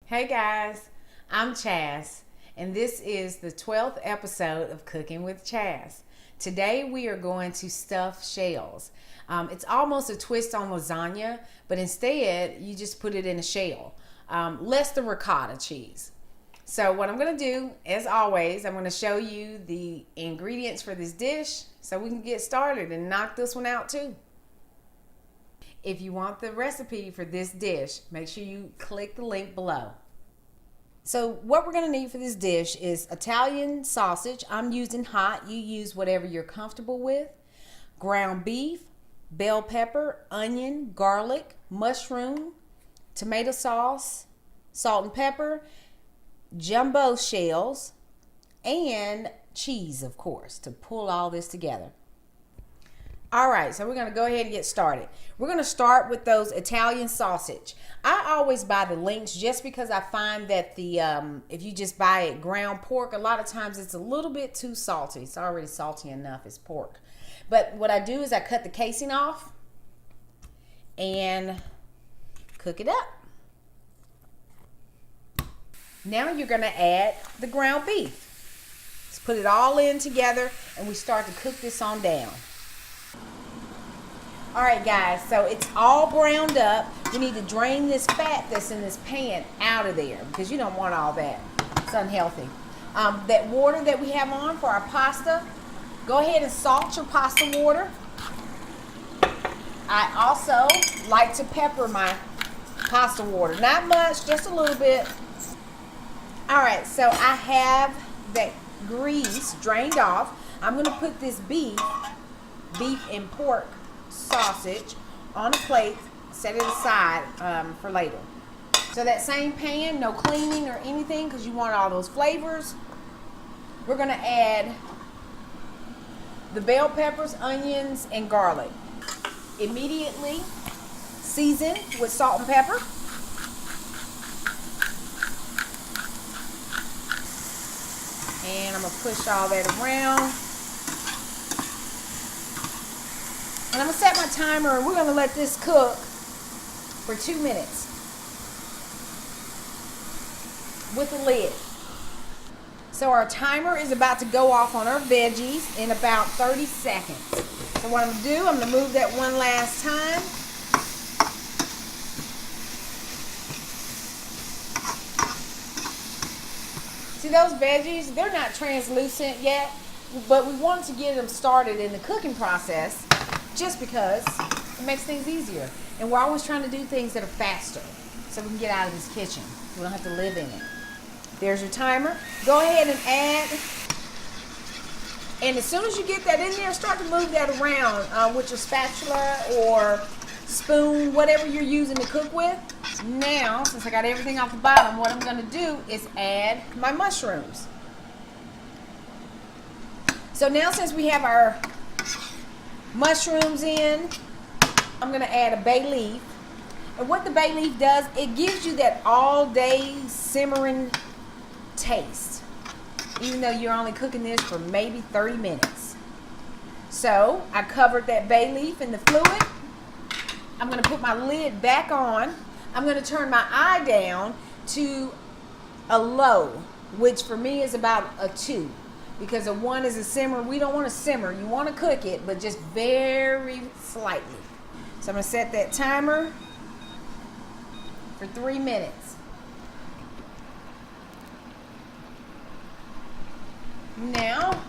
Hey guys, I'm Chaz, and this is the 12th episode of Cooking with Chaz. Today we are going to stuff shells. It's almost a twist on lasagna, but instead you just put it in a shell, less the ricotta cheese. So what I'm going to do, as always, I'm going to show you the ingredients for this dish so we can get started and knock this one out too. If you want the recipe for this dish, make sure you click the link below. So what we're going to need for this dish is Italian sausage. I'm using hot. You use whatever you're comfortable with. Ground beef, bell pepper, onion, garlic, mushroom, tomato sauce, salt and pepper, jumbo shells, and cheese, of course, to pull all this together. All right, so we're going to go ahead and get started. We're going to start with those Italian sausage. I always buy the links just because I find that if you just buy it ground pork, a lot of times it's a little bit too salty. It's already salty enough as pork. But what I do is I cut the casing off and cook it up. Now you're going to add the ground beef. Let's put it all in together and we start to cook this on down. All right, guys, so it's all browned up. We need to drain this fat that's in this pan out of there because you don't want all that. It's unhealthy. That water that we have on for our pasta, go ahead and salt your pasta water. I also like to pepper my pasta water. Not much, just a little bit. All right, so I have that grease drained off. I'm going to put this beef and pork sausage on a plate, set it aside for later. So that same pan, no cleaning or anything because you want all those flavors. We're going to add the bell peppers, onions, and garlic. Immediately season with salt and pepper. And I'm going to push all that around. And I'm going to set my timer and we're going to let this cook for 2 minutes with a lid. So our timer is about to go off on our veggies in about 30 seconds. So what I'm going to do, I'm going to move that one last time. See those veggies? They're not translucent yet, but we want to get them started in the cooking process. Just because it makes things easier. And we're always trying to do things that are faster so we can get out of this kitchen. We don't have to live in it. There's your timer. Go ahead and add. And as soon as you get that in there, start to move that around with your spatula or spoon, whatever you're using to cook with. Now, since I got everything off the bottom, what I'm going to do is add my mushrooms. So now since we have our mushrooms in, I'm going to add a bay leaf. And what the bay leaf does, it gives you that all day simmering taste, even though you're only cooking this for maybe 30 minutes. So I covered that bay leaf in the fluid. I'm going to put my lid back on. I'm going to turn my eye down to a low, which for me is about a 2. Because a 1 is a simmer. We don't want to simmer. You want to cook it, but just very slightly. So I'm going to set that timer for 3 minutes. Now,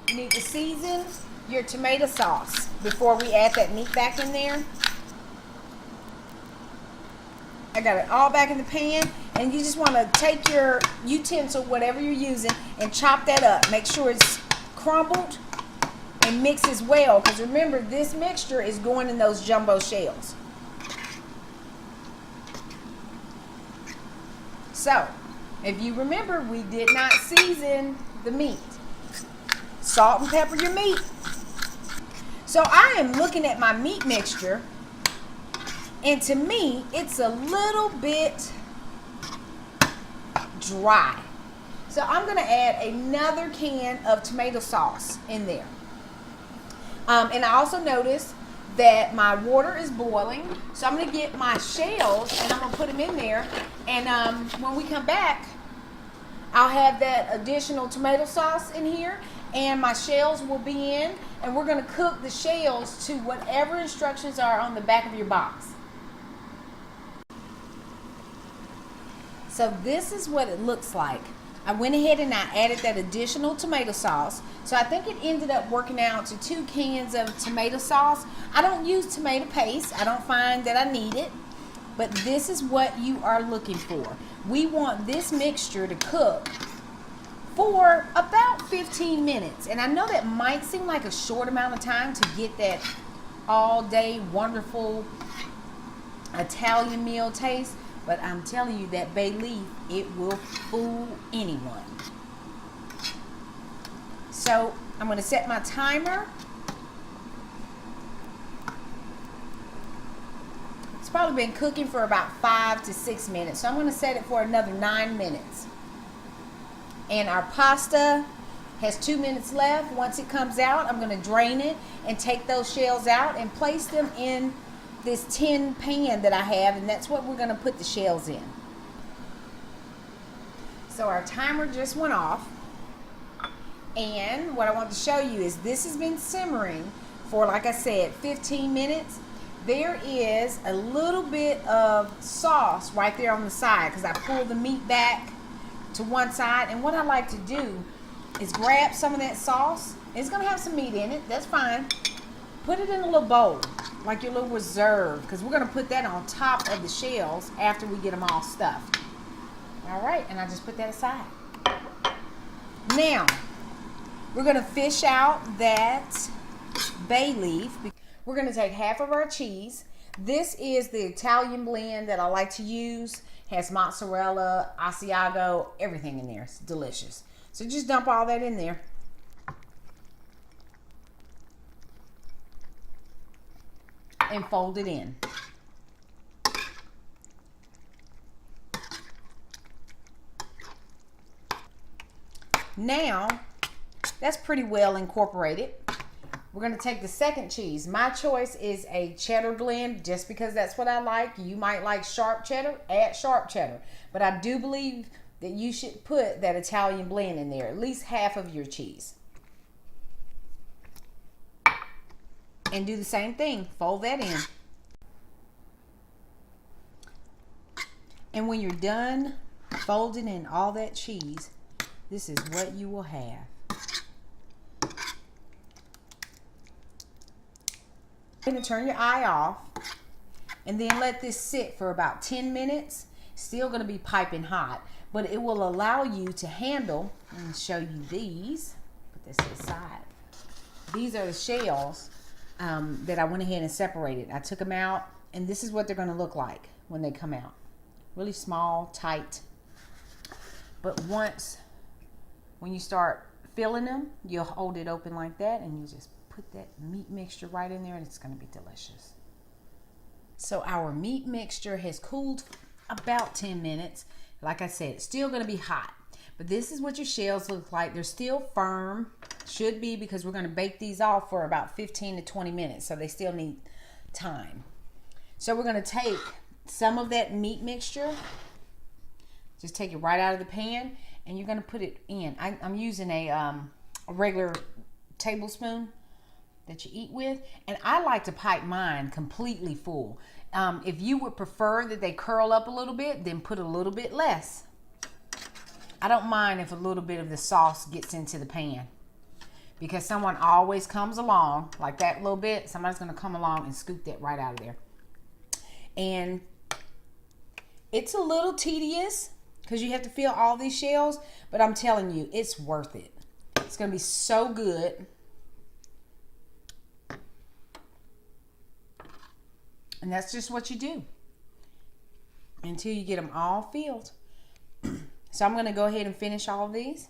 you need to season your tomato sauce before we add that meat back in there. I got it all back in the pan, and you just want to take your utensil, whatever you're using, and chop that up. Make sure it's crumbled and mixes well, because remember, this mixture is going in those jumbo shells. So, if you remember, we did not season the meat. Salt and pepper your meat. So I am looking at my meat mixture, and to me, it's a little bit dry. So I'm going to add another can of tomato sauce in there. And I also noticed that my water is boiling. So I'm gonna get my shells and I'm gonna put them in there. And when we come back, I'll have that additional tomato sauce in here and my shells will be in, and we're gonna cook the shells to whatever instructions are on the back of your box. So this is what it looks like. I went ahead and I added that additional tomato sauce. So I think it ended up working out to 2 cans of tomato sauce. I don't use tomato paste. I don't find that I need it. But this is what you are looking for. We want this mixture to cook for about 15 minutes. And I know that might seem like a short amount of time to get that all day wonderful Italian meal taste. But I'm telling you that bay leaf, it will fool anyone. So I'm going to set my timer. It's probably been cooking for about 5 to 6 minutes. So I'm going to set it for another 9 minutes. And our pasta has 2 minutes left. Once it comes out, I'm going to drain it and take those shells out and place them in this tin pan that I have, and that's what we're going to put the shells in. So our timer just went off, and what I want to show you is this has been simmering for, like I said, 15 minutes. There is a little bit of sauce right there on the side because I pulled the meat back to one side, and what I like to do is grab some of that sauce. It's going to have some meat in it, that's fine. Put it in a little bowl, like your little reserve, because we're going to put that on top of the shells after we get them all stuffed. All right, and I just put that aside. Now, we're going to fish out that bay leaf. We're going to take half of our cheese. This is the Italian blend that I like to use. Has mozzarella, Asiago, everything in there. It's delicious. So just dump all that in there. And fold it in. Now, that's pretty well incorporated. We're going to take the second cheese. My choice is a cheddar blend just because that's what I like. You might like sharp cheddar, add sharp cheddar. But I do believe that you should put that Italian blend in there, at least half of your cheese. And do the same thing, fold that in. And when you're done folding in all that cheese, this is what you will have. You're going to turn your eye off and then let this sit for about 10 minutes. Still going to be piping hot, but it will allow you to handle, and show you these. Put this to the side. These are the shells that I went ahead and separated. I took them out, and this is what they're going to look like when they come out. Really small, tight. But when you start filling them, you'll hold it open like that, and you just put that meat mixture right in there, and it's going to be delicious. So our meat mixture has cooled about 10 minutes. Like I said, it's still going to be hot. But this is what your shells look like. They're still firm. Should be, because we're going to bake these off for about 15 to 20 minutes. So they still need time. So we're going to take some of that meat mixture. Just take it right out of the pan. And you're going to put it in. I'm using a regular tablespoon that you eat with. And I like to pipe mine completely full. If you would prefer that they curl up a little bit, then put a little bit less. I don't mind if a little bit of the sauce gets into the pan, because someone always comes along, like that little bit, somebody's going to come along and scoop that right out of there. And it's a little tedious because you have to fill all these shells, but I'm telling you, it's worth it. It's going to be so good. And that's just what you do until you get them all filled. So I'm going to go ahead and finish all of these.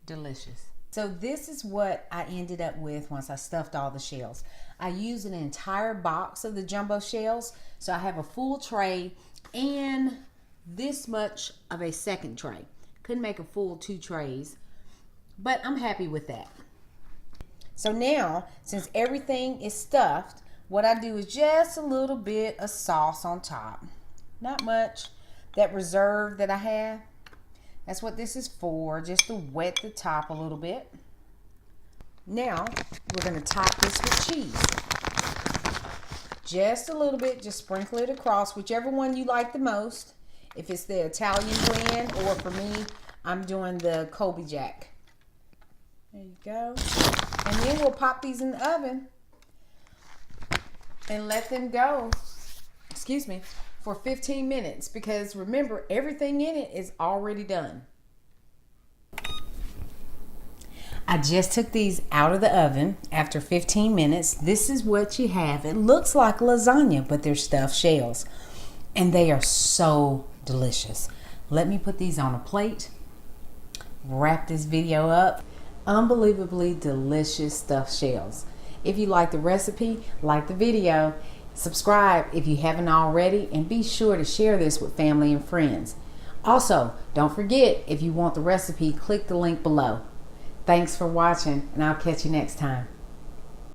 Delicious. So this is what I ended up with once I stuffed all the shells. I used an entire box of the jumbo shells. So I have a full tray and this much of a second tray. Couldn't make a full 2 trays. but I'm happy with that. So now, since everything is stuffed, what I do is just a little bit of sauce on top. Not much. That reserve that I have, that's what this is for, just to wet the top a little bit. Now, we're going to top this with cheese. Just a little bit, just sprinkle it across, whichever one you like the most. If it's the Italian blend, or for me, I'm doing the Colby Jack. There you go. And then we'll pop these in the oven and let them go, for 15 minutes, because remember, everything in it is already done. I just took these out of the oven after 15 minutes. This is what you have. It looks like lasagna, but they're stuffed shells, and they are so delicious. Let me put these on a plate, wrap this video up. Unbelievably delicious stuffed shells. If you like the recipe, like the video, subscribe if you haven't already, and be sure to share this with family and friends. Also, don't forget, if you want the recipe, click the link below. Thanks for watching, and I'll catch you next time.